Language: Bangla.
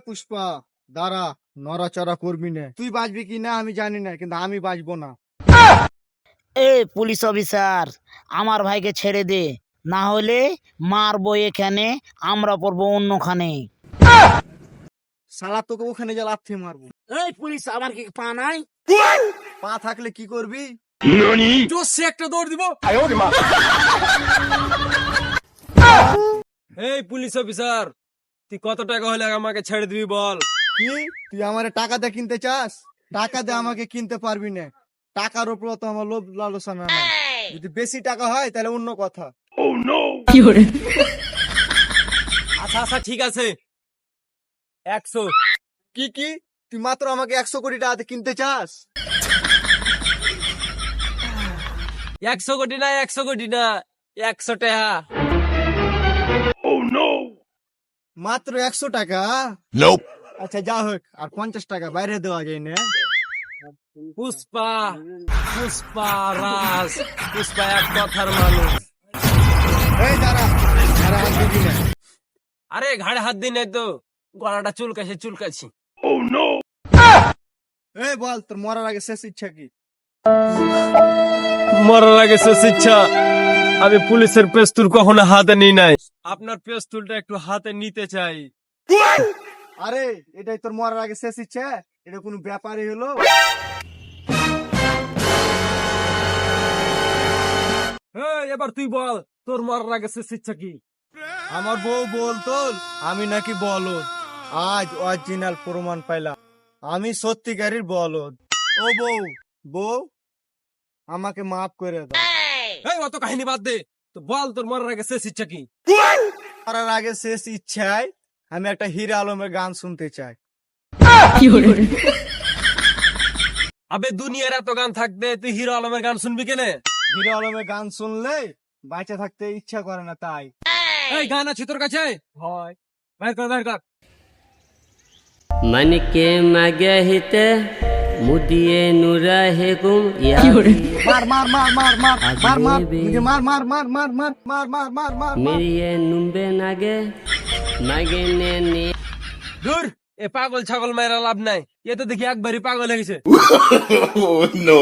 পুষ্পা দাঁড়া, নড়াচড়া করবি না। তুই বাঁচবি কি না আমি জানি না, কিন্তু আমি বাঁচবো না। পুলিশ অফিসার, আমার ভাইকে ছেড়ে দে, না হলে মারবো এখানে, আমরা পড়বো অন্যখানে। শালা তোকে ওখানে যা লাথি মারবো। পুলিশ, আমার কি পা নাই? পা থাকলে কি করবি? জোসে একটা দৌড় দিব। এই পুলিশ অফিসার, তুই কত টাকা হলে আমাকে ছেড়ে দিবি বল? কি তুই আমার টাকা দিয়ে কিনতে চাস? টাকা দিয়ে আমাকে কিনতে পারবি না। টাকার উপর তো আমার লোভ লালসা না। যদি বেশি টাকা হয় তাহলে অন্য কথা। আচ্ছা আচ্ছা ঠিক আছে, 100। কি তুই মাত্র আমাকে 100 কোটি টাকাতে কিনতে চাস? 100 কোটি না, 100 কোটি না, 100 টাকা। মাত্র 100 টাকা? আচ্ছা যা হোক, আর 50 টাকা বাইরে দেওয়া যায় না? পুষ্পা, পুষ্পা রাজ, পুষ্পা এক কথার মানুষ। এই দাঁড়া, হাত দিবি না। আরে ঘাড়ে হাত দিই নাই তো, গলাটা চুলকাছি। এই বল, তোর মরার আগে শেষ ইচ্ছা কি? মরার আগে শেষ ইচ্ছা, আমি পুলিশের পেস্তুল কখনো হাতে নিই নাই, আপনার পেস্তুলটা একটু হাতে নিতে চাই। আরে এটাই তোর মরার আগে শেষ ইচ্ছা? এটা কোনো ব্যাপারই হলো? এবার তুই বল, তোর মরার আগে শেষ ইচ্ছা কি? আমার বউ বলতো আমি নাকি বলদ। আজ অরিজিনাল প্রমাণ পাইলাম, আমি সত্যিকারের বলদ। ও বউ আমাকে মাফ করে দাও। এই অত কাহিনী বাদ দে, তো বল তোর মরার আগে শেষ ইচ্ছা কি? মরার আগে শেষ ইচ্ছায় আমি একটা হিরো আলমের গান শুনতে চাই। আবে দুনিয়ার এত গান থাকতে তুই হিরো আলমের গান শুনবি কেনে? হিরো আলমের গান শুনলে বাঁচা থাকতে ইচ্ছা করে না, তাই। এই গান আছে তোর কাছে? হয়। বাইর কর। मन के मगे हिते मुदिए नुरा है गुम मार मार मार मार मार मार मार मुझे मार मार मार मार मार मार मार मार मार मेरी ये नुम्बे नागे नागे ने দূর, এ পাগল ছাগল মায়েরা লাভ নাই, এ তো দেখি একবারই পাগল হয়ে গেছে। no.